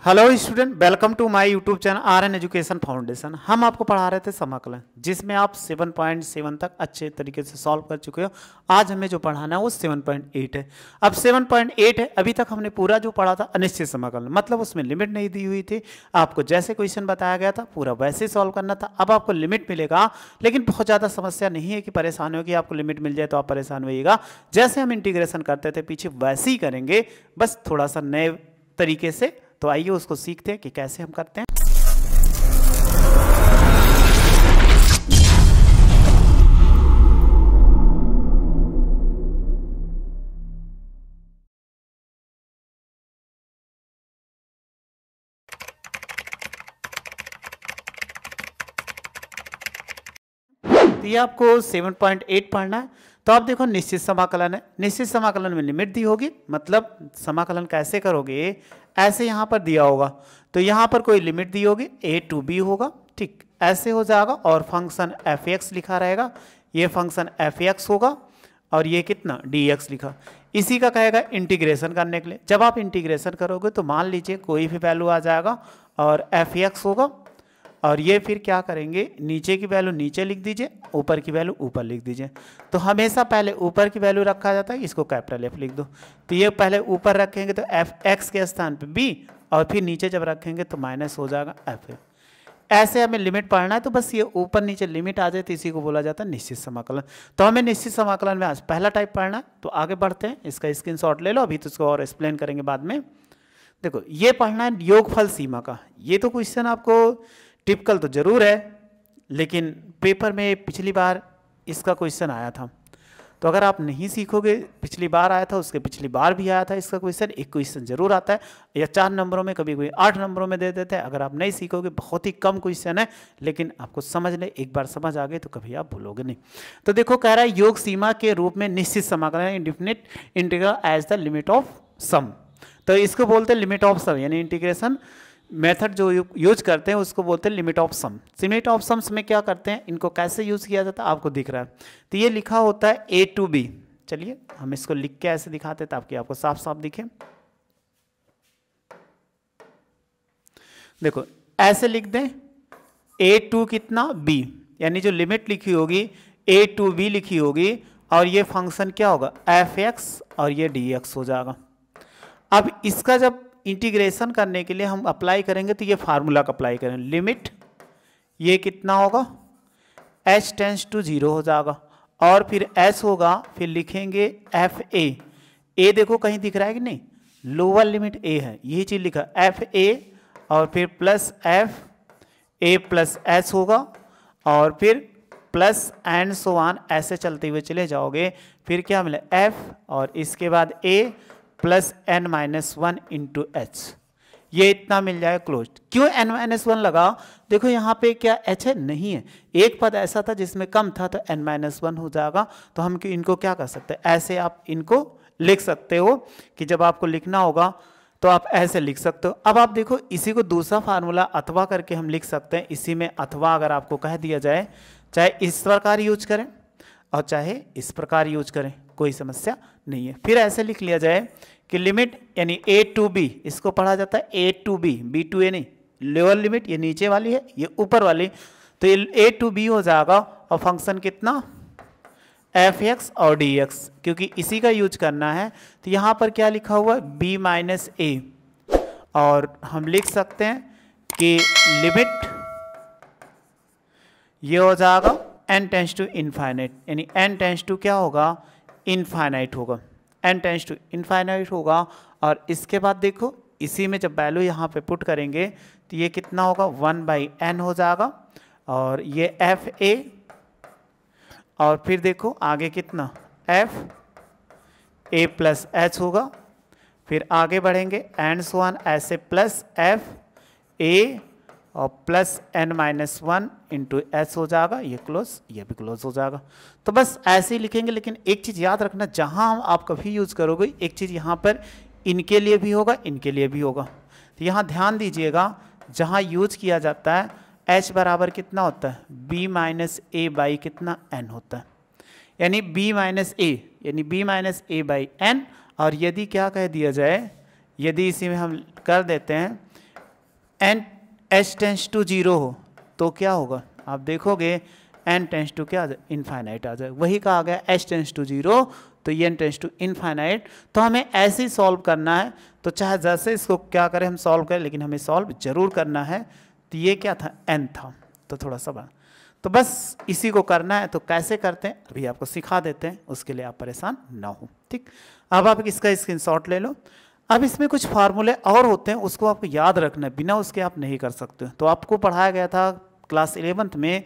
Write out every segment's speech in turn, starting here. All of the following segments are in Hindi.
Hello student, welcome to my YouTube channel R N. Education foundation. हम आपको पढ़ा रहे थे समाकलन, जिसमें आप 7.7 तक अच्छे तरीके से सॉल्व कर चुके हो। आज हमें जो पढ़ाना है वो 7.8 है। अब 7.8 है, अभी तक हमने पूरा जो पढ़ा था अनिश्चित समाकलन, मतलब उसमें लिमिट नहीं दी हुई थी। आपको जैसे क्वेश्चन बताया गया था पूरा वैसे सॉल्व करना था। अब आपको लिमिट मिलेगा, लेकिन बहुत ज़्यादा समस्या नहीं है कि परेशान होगी। आपको लिमिट मिल जाए तो आप परेशान होइएगा। जैसे हम इंटीग्रेशन करते थे पीछे वैसे ही करेंगे, बस थोड़ा सा नए तरीके से। तो आइए उसको सीखते हैं कि कैसे हम करते हैं। तो ये आपको 7.8 पढ़ना है। तो आप देखो निश्चित समाकलन है। निश्चित समाकलन में लिमिट दी होगी, मतलब समाकलन कैसे करोगे, ऐसे यहाँ पर दिया होगा तो यहाँ पर कोई लिमिट दी होगी, a to b होगा, ठीक ऐसे हो जाएगा। और फंक्शन f(x) लिखा रहेगा, ये फंक्शन f(x) होगा और ये कितना dx लिखा। इसी का कहेगा इंटीग्रेशन करने के लिए। जब आप इंटीग्रेशन करोगे तो मान लीजिए कोई भी वैल्यू आ जाएगा और f(x) होगा, और ये फिर क्या करेंगे, नीचे की वैल्यू नीचे लिख दीजिए, ऊपर की वैल्यू ऊपर लिख दीजिए। तो हमेशा पहले ऊपर की वैल्यू रखा जाता है, इसको कैपिटल F लिख दो। तो ये पहले ऊपर रखेंगे तो f(x) के स्थान पे b, और फिर नीचे जब रखेंगे तो माइनस हो जाएगा f। ऐसे हमें लिमिट पढ़ना है, तो बस ये ऊपर नीचे लिमिट आ जाए तो इसी को बोला जाता है निश्चित समाकलन। तो हमें निश्चित समाकलन में आज पहला टाइप पढ़ना है। तो आगे बढ़ते हैं, इसका स्क्रीनशॉट ले लो, अभी तो इसको और एक्सप्लेन करेंगे बाद में। देखो ये पढ़ना है योगफल सीमा का। ये तो क्वेश्चन आपको टिपिकल तो जरूर है, लेकिन पेपर में पिछली बार इसका क्वेश्चन आया था। तो अगर आप नहीं सीखोगे, पिछली बार आया था, उसके पिछली बार भी आया था इसका क्वेश्चन। एक क्वेश्चन जरूर आता है, या 4 नंबरों में, कभी कोई 8 नंबरों में दे देते हैं। अगर आप नहीं सीखोगे, बहुत ही कम क्वेश्चन है, लेकिन आपको समझ ले, एक बार समझ आ गए तो कभी आप भूलोगे नहीं। तो देखो कह रहा है योग सीमा के रूप में निश्चित समाकलन, indefinite integral as the limit of sum. तो इसको बोलते हैं लिमिट ऑफ सम, यानी इंटीग्रेशन मेथड जो यूज करते हैं उसको बोलते हैं limit of sum. Limit of sums में क्या करते हैं, इनको कैसे यूज किया जाता है आपको दिख रहा है। तो ये लिखा होता है a to b। चलिए हम इसको लिख के ऐसे दिखाते हैं ताकि आपको साफ साफ दिखे। देखो ऐसे लिख दें a to कितना b, यानी जो लिमिट लिखी होगी a to b लिखी होगी, और ये फंक्शन क्या होगा f(x) और ये dx हो जाएगा। अब इसका जब इंटीग्रेशन करने के लिए हम अप्लाई करेंगे तो ये फार्मूला का अप्लाई करें, लिमिट ये कितना होगा h टेंस टू 0 हो जाएगा, और फिर s होगा, फिर लिखेंगे fa। a देखो कहीं दिख रहा है कि नहीं, लोअर लिमिट a है, यही चीज लिखा fa, और फिर plus f a plus s होगा, और फिर प्लस एंड सो ऑन, ऐसे चलते हुए चले जाओगे। फिर क्या मिले f, और इसके बाद a plus n-1 into H, ये इतना मिल जाए क्लोज। क्यों n-1 लगा, देखो यहाँ पे क्या h है, नहीं है। एक पद ऐसा था जिसमें कम था तो n-1 हो जाएगा। तो हम इनको क्या कर सकते हैं, ऐसे आप इनको लिख सकते हो कि जब आपको लिखना होगा तो आप ऐसे लिख सकते हो। अब आप देखो इसी को दूसरा फार्मूला अथवा करके हम लिख सकते हैं। इसी में अथवा अगर आपको कह दिया जाए, चाहे इस प्रकार यूज करें और चाहे इस प्रकार यूज करें, कोई समस्या नहीं है। फिर ऐसे लिख लिया जाए कि लिमिट यानी a to b, इसको पढ़ा जाता है a to b, b to a नहीं, लोअर लिमिट ये नीचे वाली है, ये ऊपर वाली, तो ये a to b हो जाएगा। और फंक्शन कितना f(x) और dx, क्योंकि इसी का यूज करना है। तो यहाँ पर क्या लिखा हुआ है b माइनस a, और हम लिख सकते हैं कि लिमिट ये हो जाएगा n टेंस टू इनफाइनाइट, यानी n टेंस टू क्या होगा इनफाइनाइट होगा, n टेंस टू इनफाइनाइट होगा। और इसके बाद देखो इसी में जब वैल्यू यहाँ पे पुट करेंगे तो ये कितना होगा 1/n हो जाएगा, और ये fa, और फिर देखो आगे कितना f a प्लस h होगा। फिर आगे बढ़ेंगे एंड सो ऑन, ऐसे प्लस f a और प्लस n-1 इंटू एच हो जाएगा, ये क्लोज, ये भी क्लोज हो जाएगा। तो बस ऐसे ही लिखेंगे। लेकिन एक चीज़ याद रखना, जहाँ आप कभी यूज़ करोगे, एक चीज़ यहाँ पर इनके लिए भी होगा, इनके लिए भी होगा। तो यहाँ ध्यान दीजिएगा, जहाँ यूज किया जाता है h बराबर कितना होता है b माइनस ए बाई कितना n होता है, यानी b माइनस ए, यानी b minus a by n। और यदि क्या कह दिया जाए, यदि इसी में हम कर देते हैं एन एच टेंस टू 0 हो तो क्या होगा, आप देखोगे एन टेंस टू क्या आ जाए, इनफाइनाइट आ जाए। वही कहा गया एच टेंस टू 0 तो ये एन टेंस टू इनफाइनाइट। तो हमें ऐसे ही सॉल्व करना है, तो चाहे जैसे इसको क्या करें हम सॉल्व करें, लेकिन हमें सॉल्व जरूर करना है। तो ये क्या था, एन था, तो थोड़ा सा बड़ा, तो बस इसी को करना है। तो कैसे करते हैं अभी आपको सिखा देते हैं, उसके लिए आप परेशान ना हो, ठीक। अब आप इसका स्क्रीनशॉट ले लो। अब इसमें कुछ फार्मूले और होते हैं, उसको आपको याद रखना है, बिना उसके आप नहीं कर सकते। तो आपको पढ़ाया गया था क्लास 11th में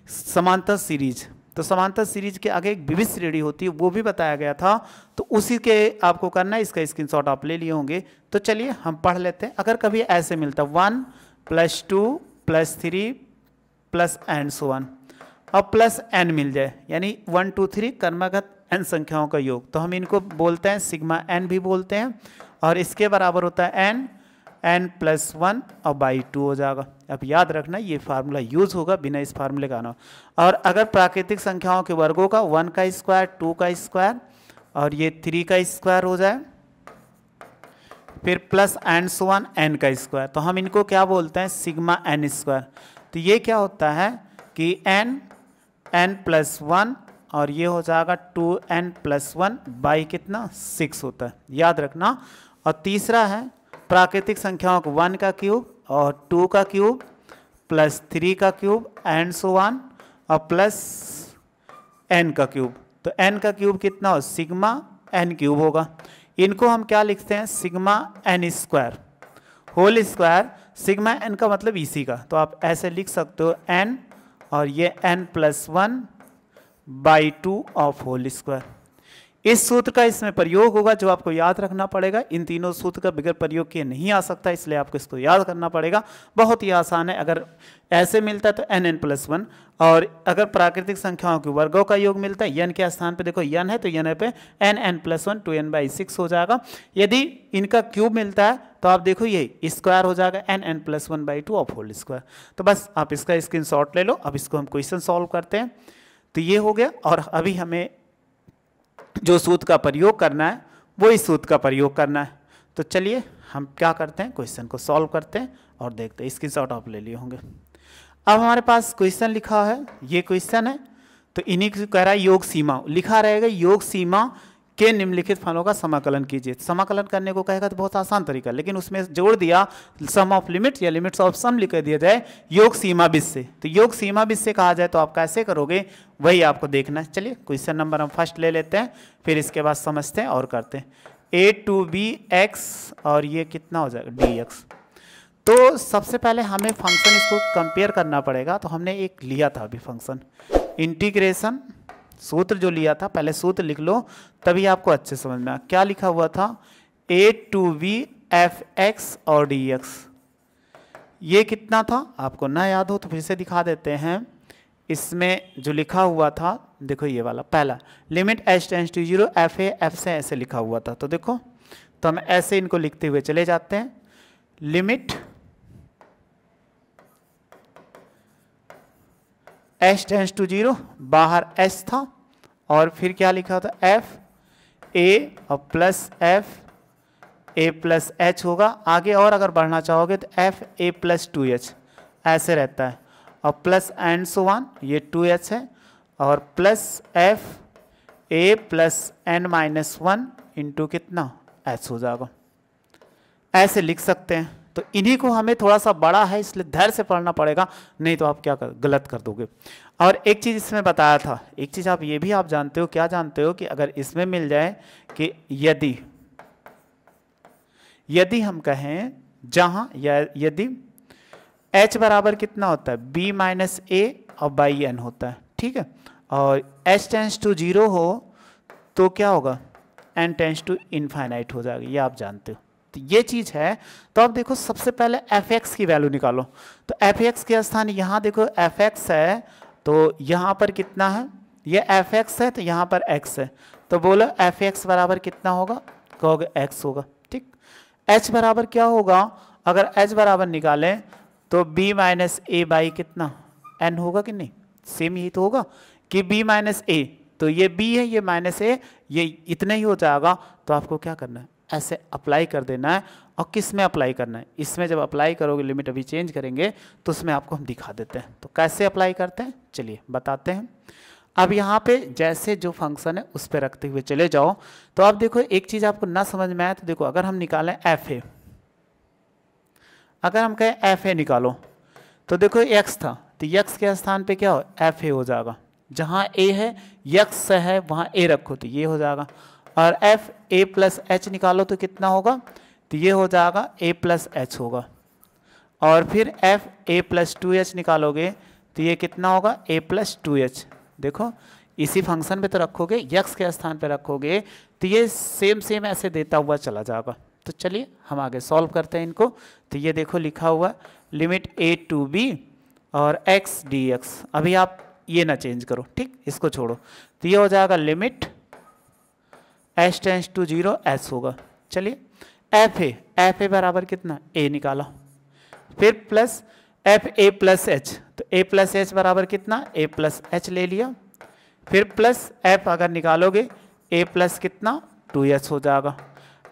समांतर सीरीज, तो समांतर सीरीज के आगे एक विविध श्रेणी होती है, वो भी बताया गया था। तो उसी के आपको करना है, इसका स्क्रीनशॉट आप ले लिए होंगे। तो चलिए हम पढ़ लेते हैं। अगर कभी ऐसे मिलता 1 + 2 + 3 प्लस एंड सो वन, अब प्लस एन मिल जाए, यानी 1 2 3 क्रमागत एन संख्याओं का योग, तो हम इनको बोलते हैं सिग्मा एन भी बोलते हैं। और इसके बराबर होता है एन + 1 और बाई 2 हो जाएगा। अब याद रखना ये फार्मूला यूज होगा, बिना इस फार्मूले का आना। और अगर प्राकृतिक संख्याओं के वर्गों का 1 का स्क्वायर 2 का स्क्वायर और ये 3 का स्क्वायर हो जाए, फिर plus and so on n का स्क्वायर, तो हम इनको क्या बोलते हैं, सिग्मा एन स्क्वायर। तो ये क्या होता है कि n + 1 और ये हो जाएगा 2n + 1 बाई कितना 6 होता है, याद रखना। और तीसरा है प्राकृतिक संख्याओं को 1 का क्यूब और 2 का क्यूब प्लस 3 का क्यूब एंड सो वन और प्लस n का क्यूब। तो n का क्यूब कितना हो, सिग्मा n क्यूब होगा। इनको हम क्या लिखते हैं, sigma n square whole square. Sigma n का मतलब इसी का, तो आप ऐसे लिख सकते हो n और ये n + 1 by 2 of whole square. इस सूत्र का इसमें प्रयोग होगा जो आपको याद रखना पड़ेगा। इन तीनों सूत्र का बगैर प्रयोग किए नहीं आ सकता, इसलिए आपको इसको याद करना पड़ेगा। बहुत ही आसान है। अगर ऐसे मिलता है तो n + 1, और अगर प्राकृतिक संख्याओं के वर्गों का योग मिलता है, n के स्थान पे देखो n है तो n पे n + 1 2n/6 हो जाएगा। यदि इनका क्यूब मिलता है तो आप देखो ये स्क्वायर हो जाएगा n + 1/2 ऑफ होल स्क्वायर। तो बस आप इसका स्क्रीनशॉट ले लो। अब इसको हम क्वेश्चन सॉल्व करते हैं। तो ये हो गया, और अभी हमें जो सूत्र का प्रयोग करना है वो इस सूत्र का प्रयोग करना है। तो चलिए हम क्या करते हैं, क्वेश्चन को सॉल्व करते हैं और देखते हैं। स्क्रीनशॉट आप ले लिए होंगे। अब हमारे पास क्वेश्चन लिखा है, ये क्वेश्चन है, तो इन्हीं को कह रहा है योग सीमा लिखा रहेगा, योग सीमा के निम्नलिखित फलों का समाकलन कीजिए। समाकलन करने को कहेगा तो बहुत आसान तरीका, लेकिन उसमें जोड़ दिया सम ऑफ लिमिट्स या लिमिट्स ऑफ सम लिख दिया जाए योग सीमा विध से। तो योग सीमा विध से कहा जाए तो आप कैसे करोगे, वही आपको देखना है। चलिए क्वेश्चन नंबर हम फर्स्ट ले लेते हैं, फिर इसके बाद समझते हैं और करते हैं। a to b x और ये कितना हो जाएगा dx। तो सबसे पहले हमें फंक्शन इसको कंपेयर करना पड़ेगा। तो हमने एक लिया था अभी फंक्शन इंटीग्रेशन, सूत्र जो लिया था, पहले सूत्र लिख लो तभी आपको अच्छे समझ में आए। क्या लिखा हुआ था, a to b f(x) और dx। ये कितना था, आपको ना याद हो तो फिर से दिखा देते हैं। इसमें जो लिखा हुआ था देखो, ये वाला पहला limit h tends to 0 f a f से ऐसे लिखा हुआ था। तो देखो, तो हम ऐसे इनको लिखते हुए चले जाते हैं। लिमिट h टेंड्स टू 0, बाहर h था, और फिर क्या लिखा था f a और प्लस f a + h होगा। आगे और अगर बढ़ना चाहोगे तो f a + 2h ऐसे रहता है, और प्लस एंड सो वन, ये 2h है, और plus f a + n-1 into कितना h हो जाएगा। ऐसे लिख सकते हैं। तो इन्हीं को हमें थोड़ा सा बड़ा है इसलिए धैर्य से पढ़ना पड़ेगा, नहीं तो आप क्या गलत कर दोगे। और एक चीज़ इसमें बताया था, एक चीज़ आप ये भी आप जानते हो, क्या जानते हो कि अगर इसमें मिल जाए कि यदि हम कहें जहाँ यदि h बराबर कितना होता है b - a और बाई n होता है, ठीक है, और h टेंड्स टू 0 हो तो क्या होगा, n टेंड्स टू इनफाइनाइट हो जाएगा, ये आप जानते हो। तो ये चीज़ है। तो अब देखो सबसे पहले f(x) की वैल्यू निकालो। तो f(x) के स्थान यहाँ देखो f(x) है, तो यहाँ पर कितना है, ये f(x) है, तो यहाँ पर x है। तो बोलो f(x) बराबर कितना होगा, कहोगे x होगा, ठीक। h बराबर क्या होगा, अगर h बराबर निकालें तो b - a बाई कितना n होगा कि नहीं, सेम यही तो होगा कि b - a, तो ये b है, ये -a, ये इतना ही हो जाएगा। तो आपको क्या करना है, ऐसे अप्लाई कर देना है। और किस में अप्लाई करना है, इसमें जब अप्लाई करोगे, लिमिट अभी चेंज करेंगे तो उसमें आपको हम दिखा देते हैं। तो कैसे अप्लाई करते हैं चलिए बताते हैं। अब यहाँ पे जैसे जो फंक्शन है उस पर रखते हुए चले जाओ। तो अब देखो एक चीज़ आपको ना समझ में आए तो देखो, अगर हम निकालें एफ ए, अगर हम कहें एफ ए निकालो तो देखो एक्स था, तो एक्स के स्थान पे क्या हो, एफ ए हो जाएगा। जहाँ ए है, एक्स है, वहाँ ए रखो तो ये हो जाएगा। और एफ ए प्लस एच निकालो तो कितना होगा, तो ये हो जाएगा ए प्लस एच होगा। और फिर F a plus two H निकालोगे तो ये कितना होगा, ए प्लस टू एच। देखो इसी फंक्शन पे तो रखोगे, यक्स के स्थान पे रखोगे तो ये सेम ऐसे देता हुआ चला जाएगा। तो चलिए हम आगे सॉल्व करते हैं इनको। तो ये देखो लिखा हुआ लिमिट ए टू बी और एक्स डी एक्स। अभी आप ये ना चेंज करो, ठीक, इसको छोड़ो। तो ये हो जाएगा limit h tends to 0 s होगा। चलिए एफ ए बराबर कितना, ए निकाला। फिर plus f a plus h, तो ए प्लस एच बराबर कितना, ए प्लस एच ले लिया। फिर प्लस एफ अगर निकालोगे ए प्लस कितना 2h हो जाएगा।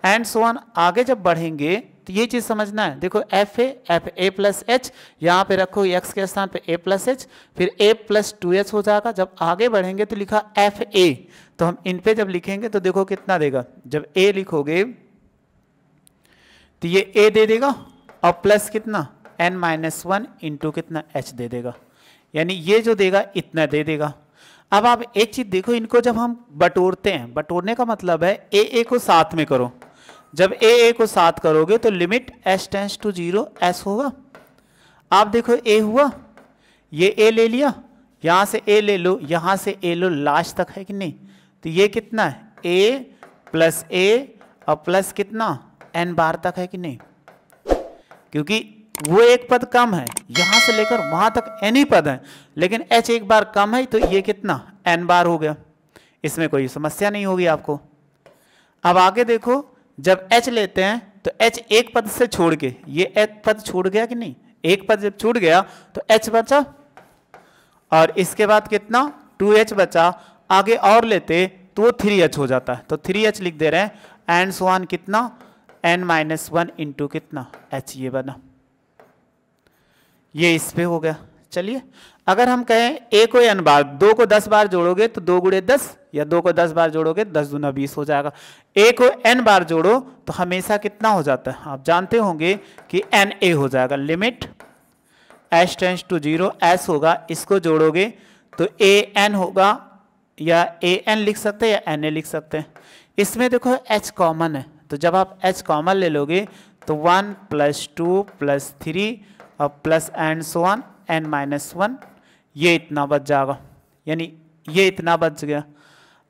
And so on. आगे जब बढ़ेंगे तो ये चीज़ समझना है। देखो एफ ए प्लस एच, यहाँ पे रखो एक्स के स्थान पे ए प्लस एच, फिर ए प्लस 2h हो जाएगा। जब आगे बढ़ेंगे तो लिखा एफ ए, तो हम इन पे जब लिखेंगे तो देखो कितना देगा। जब ए लिखोगे तो ये ए दे देगा और प्लस कितना n-1 इंटू कितना h दे देगा, यानी ये जो देगा इतना दे देगा। अब आप एक चीज देखो, इनको जब हम बटोरते हैं, बटोरने का मतलब है ए को साथ में करो। जब ए को साथ करोगे तो limit h tends to 0 s होगा। आप देखो ए हुआ, ये ए ले लिया, यहाँ से ए ले लो, यहाँ से ए लो, लास्ट तक है कि नहीं। तो ये कितना है, ए प्लस ए और प्लस कितना n बार तक है कि नहीं, क्योंकि वो एक पद कम है, यहां से लेकर वहां तक n ही पद है, लेकिन h एक बार कम है तो ये कितना n बार हो गया। इसमें कोई समस्या नहीं होगी आपको। अब आगे देखो, जब h लेते हैं तो h एक पद से छोड़ के, ये एक पद छूट गया कि नहीं, एक पद जब छूट गया तो h बचा, और इसके बाद कितना 2h बचा। आगे और लेते तो वो 3h हो जाता है, तो 3h लिख दे रहे हैं। एंड सो ऑन कितना n-1 इंटू कितना h, ये बना, ये इस पे हो गया। चलिए अगर हम कहें a को n बार, 2 को 10 बार जोड़ोगे तो 2 गुणे 10, या 2 को 10 बार जोड़ोगे 10 दूना 20 हो जाएगा। a को n बार जोड़ो तो हमेशा कितना हो जाता है, आप जानते होंगे कि na हो जाएगा। Limit h tends to 0 s होगा, इसको जोड़ोगे तो an होगा, या an लिख सकते हैं या na लिख सकते हैं। इसमें देखो h कॉमन है, तो जब आप h कॉमन ले लोगे तो 1 + 2 + 3 और plus and so on n-1, ये इतना बच जाएगा, यानी ये इतना बच गया।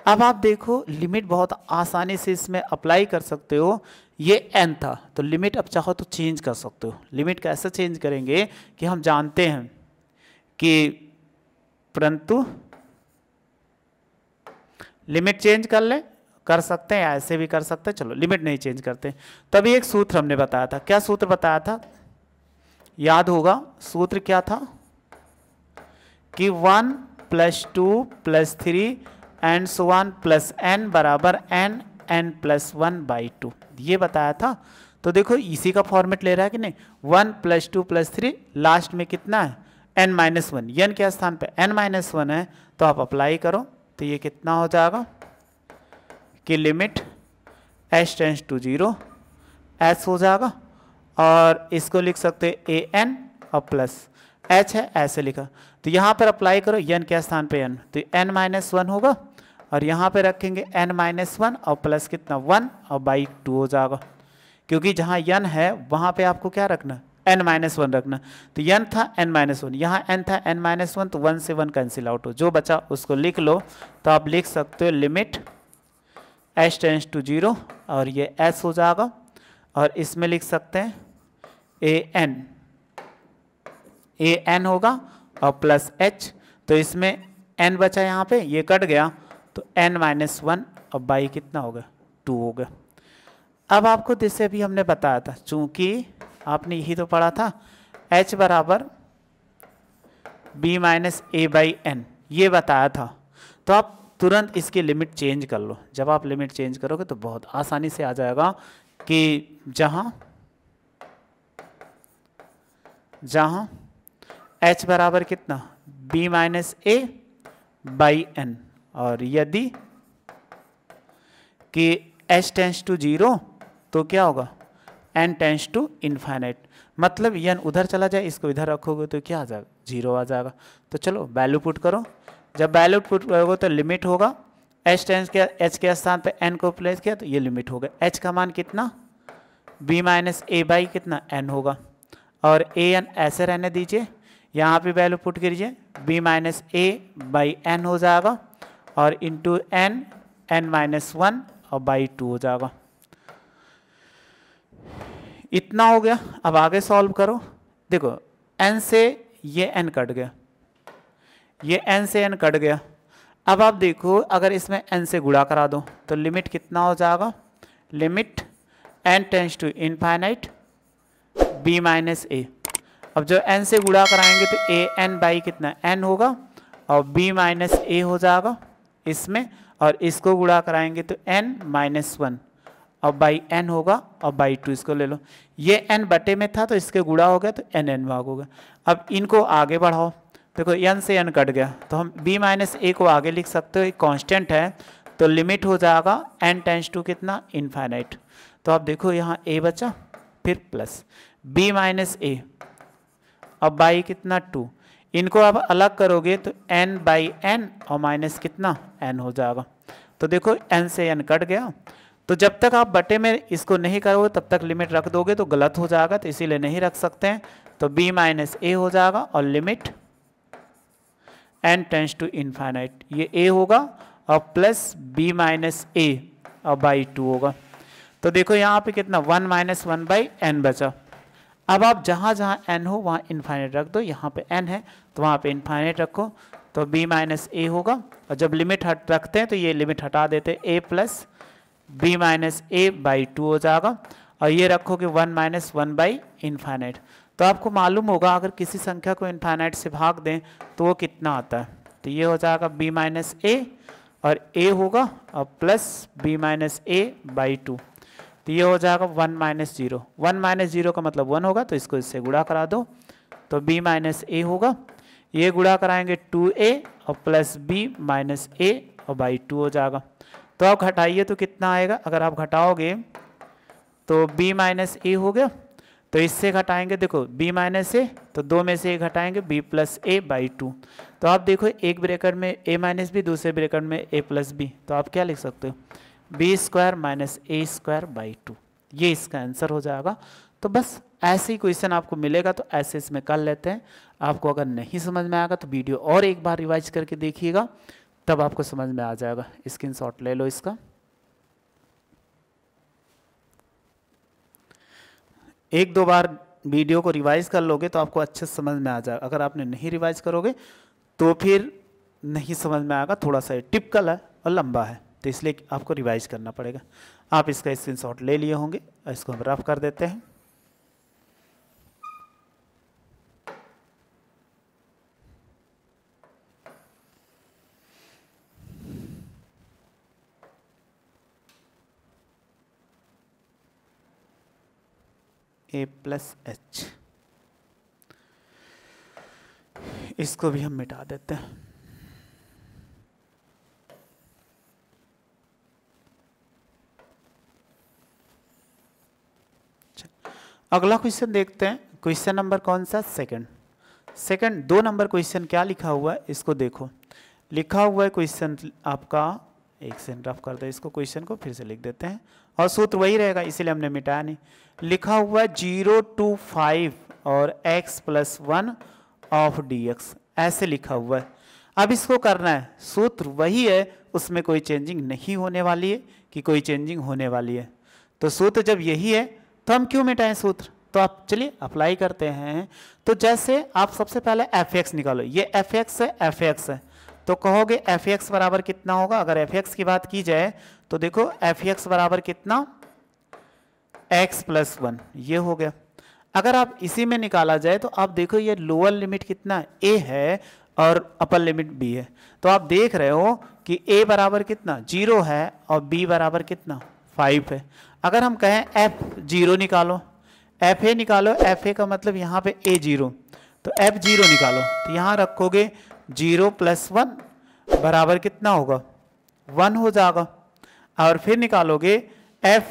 अब आप देखो लिमिट बहुत आसानी से इसमें अप्लाई कर सकते हो। ये n था तो लिमिट अब चाहो तो चेंज कर सकते हो। लिमिट कैसे चेंज करेंगे कि हम जानते हैं कि, परंतु लिमिट चेंज कर सकते हैं, ऐसे भी कर सकते हैं। चलो लिमिट नहीं चेंज करते। तभी एक सूत्र हमने बताया था, क्या सूत्र बताया था, याद होगा सूत्र क्या था, कि 1 + 2 + 3 and so on plus n बराबर n+1/2, ये बताया था। तो देखो इसी का फॉर्मेट ले रहा है कि नहीं, 1 + 2 + 3, लास्ट में कितना है n-1, n के स्थान पे n-1 है, तो आप अप्लाई करो तो ये कितना हो जाएगा कि limit h tends to 0 s हो जाएगा। और इसको लिख सकते an और प्लस h है, ऐसे लिखा। तो यहाँ पर अप्लाई करो n के स्थान पे n, तो n-1 होगा, और यहाँ पे रखेंगे n-1 और प्लस कितना 1 और बाई 2 हो जाएगा, क्योंकि जहाँ n है वहाँ पे आपको क्या रखना, n-1 रखना। तो n था n-1, यहाँ n था n-1, तो 1 से 1 कैंसिल आउट हो, जो बचा उसको लिख लो। तो आप लिख सकते हो लिमिट h टेंस टू 0 और ये s हो जाएगा, और इसमें लिख सकते हैं an होगा और प्लस h, तो इसमें n बचा, यहाँ पे ये कट गया तो n-1 और बाई कितना हो गया 2 हो गया। अब आपको जैसे अभी हमने बताया था, चूंकि आपने यही तो पढ़ा था h बराबर b - a/n, ये बताया था। तो आप तुरंत इसकी लिमिट चेंज कर लो। जब आप लिमिट चेंज करोगे तो बहुत आसानी से आ जाएगा कि जहां h बराबर कितना b minus a by n, और यदि कि h टेंस टू 0 तो क्या होगा n टेंस टू इनफाइनाइट। मतलब n उधर चला जाए, इसको इधर रखोगे तो क्या आ जाएगा 0 आ जाएगा। तो चलो वैल्यू पुट करो। जब वैल्यू पुट करोगे तो लिमिट होगा h टेंस के h के स्थान पे n को प्लेस किया तो ये लिमिट हो गया। h का मान कितना b माइनस ए बाई कितना n होगा, और ए एन ऐसे रहने दीजिए, यहाँ पे वैल्यू पुट कीजिए b minus a by n हो जाएगा, और इंटू एन एन माइनस 1 और बाई 2 हो जाएगा। इतना हो गया। अब आगे सॉल्व करो। देखो n से ये n कट गया, ये n से n कट गया। अब आप देखो अगर इसमें n से गुणा करा दो तो लिमिट कितना हो जाएगा, limit n tends to infinite b minus A. अब जो n से गुणा कराएंगे तो ए एन बाई कितना n होगा, और b माइनस ए हो जाएगा इसमें, और इसको गुणा कराएंगे तो n माइनस 1 और बाई n होगा, और बाई 2 इसको ले लो। ये n बटे में था तो इसके गुणा हो गया तो n भाग हो गया। अब इनको आगे बढ़ाओ। देखो n से n कट गया तो हम b माइनस ए को आगे लिख सकते हो, एक कांस्टेंट है तो लिमिट हो जाएगा n टेंस टू कितना इनफाइनाइट। तो आप देखो यहाँ a बचा, फिर प्लस b माइनस ए और बाई कितना 2, इनको अब अलग करोगे तो n बाई n और माइनस कितना n हो जाएगा। तो देखो n से n कट गया। तो जब तक आप बटे में इसको नहीं करोगे तब तक लिमिट रख दोगे तो गलत हो जाएगा, तो इसीलिए नहीं रख सकते हैं। तो b माइनस ए हो जाएगा और limit n tends to infinite, ये a होगा और प्लस b माइनस ए और बाई 2 होगा। तो देखो यहाँ पे कितना 1 माइनस 1 बाई n बचा। अब आप जहाँ जहाँ n हो वहाँ इनफाइनाइट रख दो। यहाँ पे n है तो वहाँ पे इनफाइनाइट रखो, तो b माइनस ए होगा, और जब लिमिट रखते हैं तो ये लिमिट हटा देते हैं, a plus b minus a by 2 हो जाएगा, और ये रखोगे 1 माइनस 1 बाई इनफाइनाइट। तो आपको मालूम होगा अगर किसी संख्या को इनफाइनाइट से भाग दें तो वो कितना आता है। तो ये हो जाएगा b माइनस ए और a होगा और plus b minus a by 2, तो ये हो जाएगा 1 माइनस 0। 1 माइनस 0 का मतलब 1 होगा, तो इसको इससे गुणा करा दो तो b माइनस ए होगा, ये गुणा कराएंगे 2a और प्लस b माइनस ए और बाई 2 हो जाएगा। तो आप घटाइए तो कितना आएगा, अगर आप घटाओगे तो b माइनस ए हो गया, तो इससे घटाएंगे देखो b माइनस ए, तो 2 में से घटाएंगे b प्लस ए बाई 2। तो आप देखो एक ब्रैकेट में a माइनस बी, दूसरे ब्रैकेट में a प्लस बी, तो आप क्या लिख सकते हो b square minus A square by 2, ये इसका आंसर हो जाएगा। तो बस ऐसे ही क्वेश्चन आपको मिलेगा तो ऐसे इसमें कर लेते हैं। आपको अगर नहीं समझ में आएगा तो वीडियो और एक बार रिवाइज करके देखिएगा, तब आपको समझ में आ जाएगा। स्क्रीनशॉट ले लो इसका। एक दो बार वीडियो को रिवाइज कर लोगे तो आपको अच्छे से समझ में आ जाएगा। अगर आपने नहीं रिवाइज करोगे तो फिर नहीं समझ में आएगा, थोड़ा सा टिपिकल है और लंबा है, तो इसलिए आपको रिवाइज करना पड़ेगा। आप इसका स्क्रीनशॉट ले लिए होंगे, इसको हम रफ कर देते हैं। a प्लस एच, इसको भी हम मिटा देते हैं। अगला क्वेश्चन देखते हैं। क्वेश्चन नंबर कौन सा, सेकंड 2 नंबर क्वेश्चन क्या लिखा हुआ है इसको देखो। लिखा हुआ है क्वेश्चन आपका, एक सेकंड रफ कर दे इसको, क्वेश्चन को फिर से लिख देते हैं, और सूत्र वही रहेगा इसीलिए हमने मिटाया नहीं। लिखा हुआ है 0 to 5 और x प्लस 1 ऑफ dx, ऐसे लिखा हुआ है। अब इसको करना है, सूत्र वही है, उसमें कोई चेंजिंग नहीं होने वाली है कि कोई चेंजिंग होने वाली है। तो सूत्र जब यही है तो हम क्यों मिटाएं सूत्र। तो आप चलिए अप्लाई करते हैं। तो जैसे आप सबसे पहले fx निकालो, ये fx है, fx है, तो कहोगे fx बराबर कितना होगा। अगर fx की बात की जाए तो देखो fx बराबर कितना, x प्लस 1, ये हो गया। अगर आप इसी में निकाला जाए तो आप देखो ये लोअर लिमिट कितना a है और अपर लिमिट b है। तो आप देख रहे हो कि a बराबर कितना 0 है और b बराबर कितना 5 है। अगर हम कहें f0 निकालो, fa निकालो, fa का मतलब यहाँ पे a0, तो f0 निकालो, तो यहाँ रखोगे 0 + 1 बराबर कितना होगा 1 हो जाएगा। और फिर निकालोगे f,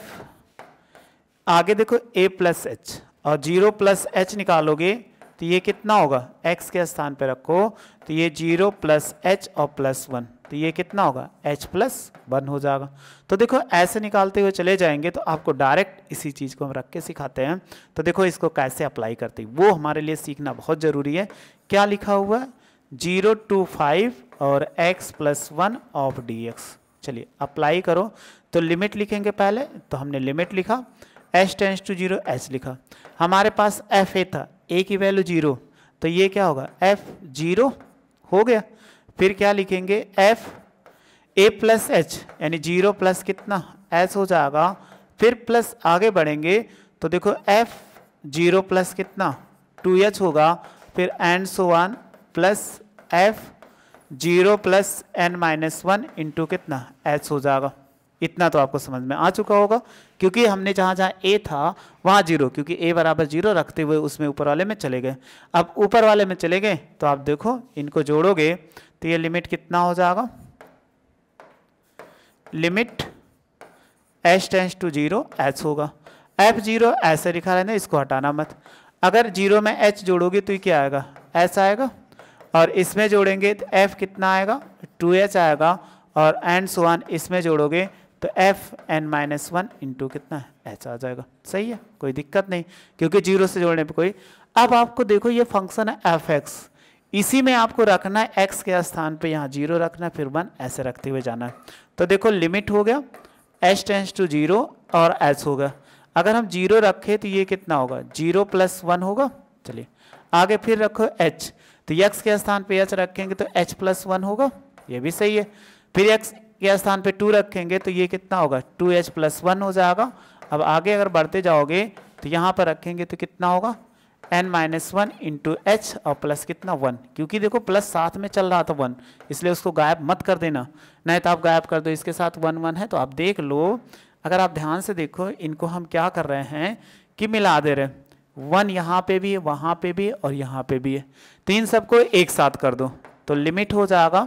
आगे देखो a + h, और 0 + h निकालोगे तो ये कितना होगा, x के स्थान पे रखो तो ये 0 + h और +1, तो ये कितना होगा h + 1 हो जाएगा। तो देखो ऐसे निकालते हुए चले जाएंगे तो आपको डायरेक्ट इसी चीज़ को हम रख के सिखाते हैं। तो देखो इसको कैसे अप्लाई करते हैं वो हमारे लिए सीखना बहुत ज़रूरी है। क्या लिखा हुआ है 0 to 5 और x + 1 ऑफ dx। चलिए अप्लाई करो, तो लिमिट लिखेंगे पहले, तो हमने लिमिट लिखा, h टेंड्स टू 0 h लिखा, हमारे पास f a था, a की वैल्यू 0, तो ये क्या होगा f0 हो गया। फिर क्या लिखेंगे f a + h यानी 0 + कितना h हो जाएगा। फिर प्लस आगे बढ़ेंगे तो देखो f0 + कितना 2h होगा, फिर and so on plus f0 + n-1 into कितना h हो जाएगा। इतना तो आपको समझ में आ चुका होगा, क्योंकि हमने जहाँ जहाँ a था वहाँ 0, क्योंकि a बराबर 0 रखते हुए उसमें ऊपर वाले में चले गए। अब ऊपर वाले में चले गए तो आप देखो इनको जोड़ोगे तो ये लिमिट कितना हो जाएगा, limit h tends to 0 h होगा। f0 ऐसे लिखा रहना, इसको हटाना मत। अगर 0 में h जोड़ोगे तो ये क्या आएगा s आएगा, और इसमें जोड़ेंगे तो f कितना आएगा 2h आएगा, और एंड सो ऑन इसमें जोड़ोगे तो f(n-1) इंटू कितना h आ जाएगा। सही है, कोई दिक्कत नहीं, क्योंकि 0 से जोड़ने पे कोई। अब आपको देखो ये फंक्शन है f(x), इसी में आपको रखना है x के स्थान पे यहाँ 0 रखना है, फिर 1 ऐसे रखते हुए जाना है। तो देखो लिमिट हो गया h टेंड्स टू 0 और h होगा। अगर हम 0 रखें तो ये कितना होगा 0 + 1 होगा। चलिए आगे फिर रखो h, तो x के स्थान पे h रखेंगे तो h + 1 होगा, ये भी सही है। फिर x के स्थान पे 2 रखेंगे तो ये कितना होगा 2h + 1 हो जाएगा। अब आगे अगर बढ़ते जाओगे तो यहाँ पर रखेंगे तो कितना होगा n-1 इंटू h और प्लस कितना 1, क्योंकि देखो प्लस साथ में चल रहा था 1, इसलिए उसको गायब मत कर देना, नहीं तो आप गायब कर दो, इसके साथ 1 1 है। तो आप देख लो, अगर आप ध्यान से देखो इनको हम क्या कर रहे हैं कि मिला दे रहे हैं, 1 यहाँ पे भी है, वहाँ पे भी है और यहाँ पे भी है, तो इन सबको एक साथ कर दो। तो लिमिट हो जाएगा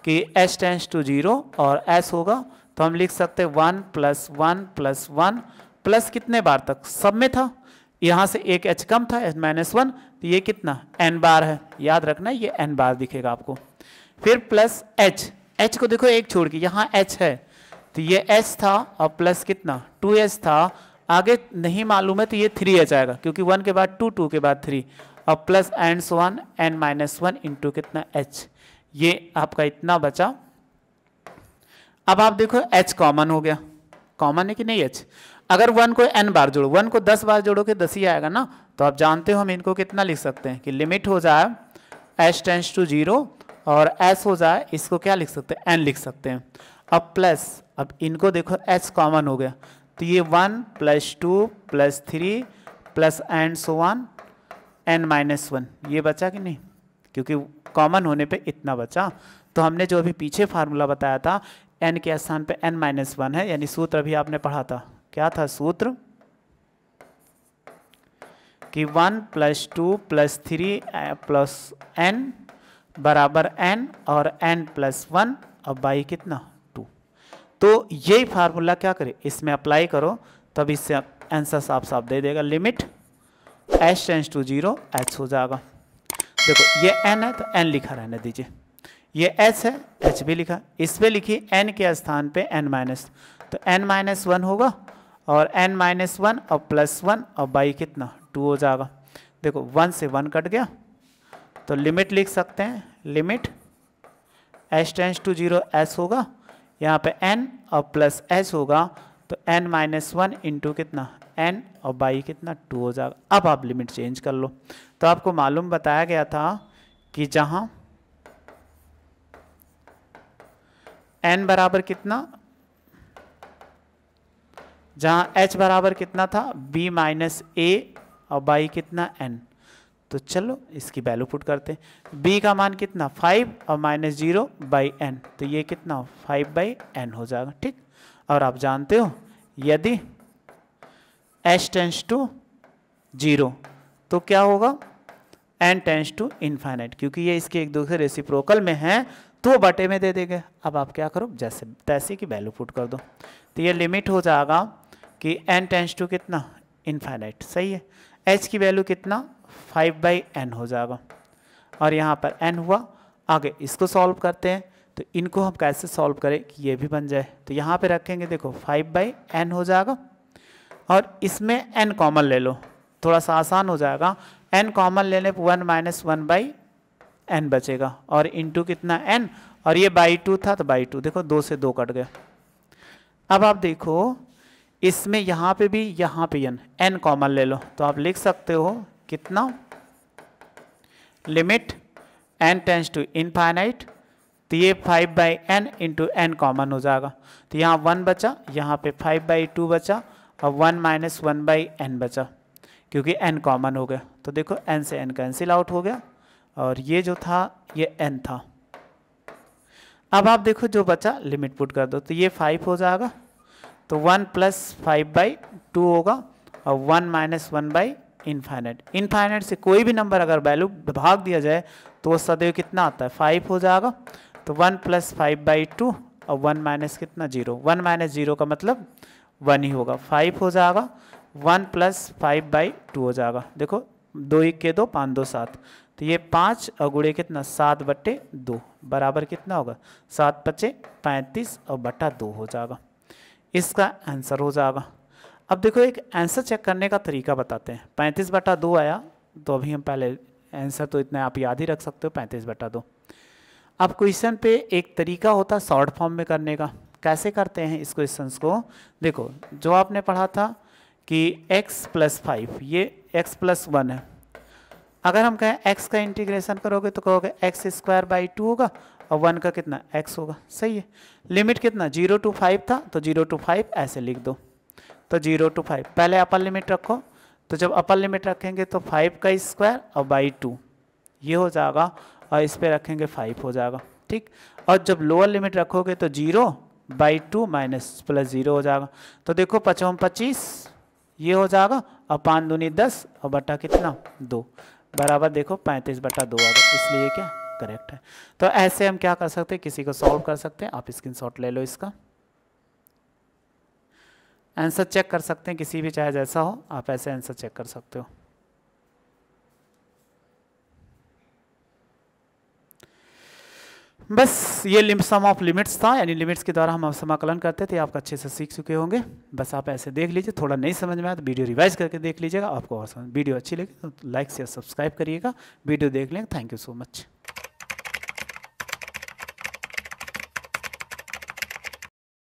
कि h टेंड्स टू 0 और s होगा, तो हम लिख सकते हैं 1 + 1 + 1 प्लस कितने बार तक सब में था, यहाँ से एक h कम था n-1, तो ये कितना n बार है, याद रखना ये n बार दिखेगा आपको। फिर प्लस h को देखो एक छोड़ के यहाँ h है, तो ये h था और प्लस कितना 2h था, आगे नहीं मालूम है तो ये 3h आएगा, क्योंकि 1 के बाद 2, 2 के बाद 3, और plus and so on n-1 into कितना h, ये आपका इतना बचा। अब आप देखो h कॉमन हो गया, कॉमन है कि नहीं h, अगर 1 को n बार जोड़ो, 1 को 10 बार जोड़ोगे 10 ही आएगा ना, तो आप जानते हो हम इनको कितना लिख सकते हैं कि लिमिट हो जाए h टेंड्स टू 0 और s हो जाए, इसको क्या लिख सकते हैं n लिख सकते हैं। अब प्लस, अब इनको देखो h कॉमन हो गया, तो ये 1 + 2 + 3 plus and so on n-1, ये बचा कि नहीं, क्योंकि कॉमन होने पे इतना बचा। तो हमने जो अभी पीछे फार्मूला बताया था n के स्थान पे n-1 है, यानी सूत्र अभी आपने पढ़ा था, क्या था सूत्र कि 1 + 2 + 3 + n बराबर n और n + 1 और बाई कितना 2। तो यही फार्मूला क्या करे इसमें अप्लाई करो, तब इससे आंसर साफ साफ दे देगा, limit h tends to 0 h हो जाएगा। देखो ये n है तो n लिखा रहने दीजिए, ये h है h भी लिखा, इस पे लिखिए n के स्थान पे n-, तो n-1 होगा और n-1 और +1 और बाई कितना 2 हो जाएगा। देखो 1 से 1 कट गया, तो लिमिट लिख सकते हैं, limit h tends to 0 s होगा, यहाँ पे n और प्लस h होगा, तो n-1 इंटू कितना n और बाई कितना 2 हो जाएगा। अब आप लिमिट चेंज कर लो। तो आपको मालूम बताया गया था कि जहाँ n बराबर कितना, जहाँ h बराबर कितना था b - a और बाई कितना n, तो चलो इसकी वैल्यू पुट करते हैं। b का मान कितना 5 और माइनस 0/n, तो ये कितना 5/n हो जाएगा। ठीक, और आप जानते हो यदि h टेंस टू 0 तो क्या होगा, n टेंस टू इनफाइनाइट, क्योंकि ये इसके एक दूसरे रेसिप्रोकल में हैं तो बटे में दे देंगे। अब आप क्या करो, जैसे तैसे की वैल्यू पुट कर दो, तो ये लिमिट हो जाएगा कि n टेंस टू कितना इनफाइनाइट, सही है। h की वैल्यू कितना 5/n हो जाएगा, और यहाँ पर n हुआ। आगे इसको सॉल्व करते हैं, तो इनको हम कैसे सॉल्व करें कि ये भी बन जाए, तो यहाँ पे रखेंगे, देखो 5/n हो जाएगा, और इसमें n कॉमन ले लो, थोड़ा सा आसान हो जाएगा। n कॉमन लेने पर 1 माइनस 1/n बचेगा, और इंटू कितना n, और ये बाई 2 था तो बाई 2, देखो 2 से 2 कट गए। अब आप देखो इसमें यहाँ पे भी यहाँ पे n कॉमन ले लो, तो आप लिख सकते हो कितना, limit n tends to infinite, तो ये 5/n इंटू n कॉमन हो जाएगा, तो यहाँ 1 बचा, यहाँ पे 5/2 बचा, और 1 माइनस 1/n बचा, क्योंकि n कॉमन हो गया। तो देखो n से n कैंसिल आउट हो गया, और ये जो था ये n था। अब आप देखो जो बचा लिमिट पुट कर दो, तो ये 5 हो जाएगा, तो 1 प्लस 5/2 होगा, और 1 माइनस 1/इनफाइनाइट। इनफाइनाइट से कोई भी नंबर अगर वैल्यू भाग दिया जाए तो वो सदैव कितना आता है 5 हो जाएगा, तो 1 प्लस 5/2, और 1 माइनस कितना 0, 1 माइनस 0 का मतलब 1 ही होगा, 5 हो जाएगा, 1 प्लस 5/2 हो जाएगा। देखो 2 1 के 2 5 2 7, तो ये 5 और गुणे कितना 7/2 बराबर कितना होगा 7 5 35 और बटा 2 हो जाएगा। इसका आंसर हो जाएगा। अब देखो एक आंसर चेक करने का तरीका बताते हैं। 35/2 आया, तो अभी हम पहले आंसर तो इतना आप याद ही रख सकते हो 35/2। अब क्वेश्चन पे एक तरीका होता है शॉर्ट फॉर्म में करने का। कैसे करते हैं इस क्वेश्चंस को, देखो जो आपने पढ़ा था कि x + 5 ये x + 1 है। अगर हम कहें x का इंटीग्रेशन करोगे तो कहोगे x²/2 होगा, और 1 का कितना x होगा, सही है। लिमिट कितना 0 to 5 था, तो 0 to 5 ऐसे लिख दो, तो 0 to 5 पहले अपर लिमिट रखो, तो जब अपर लिमिट रखेंगे तो 5 का स्क्वायर और बाई 2 ये हो जाएगा, और इस पे रखेंगे 5 हो जाएगा। ठीक, और जब लोअर लिमिट रखोगे तो 0/2 माइनस प्लस 0 हो जाएगा, तो देखो 5 25 ये हो जाएगा, और 5 दूनी 10 और बटा कितना 2 बराबर देखो 35/2 आ गया, इसलिए क्या करेक्ट है। तो ऐसे हम क्या कर सकते हैं, किसी को सॉल्व कर सकते हैं। आप स्क्रीनशॉट ले लो, इसका आंसर चेक कर सकते हैं, किसी भी चाहे जैसा हो आप ऐसे आंसर चेक कर सकते हो। बस ये सम ऑफ लिमिट्स था, यानी लिमिट्स के द्वारा हम समाकलन करते थे। आप अच्छे से सीख चुके होंगे। बस आप ऐसे देख लीजिए, थोड़ा नहीं समझ में आया तो वीडियो रिवाइज करके देख लीजिएगा, आपको और समझ। वीडियो अच्छी लगी तो लाइक शेयर सब्सक्राइब करिएगा। वीडियो देख लें, थैंक यू सो मच।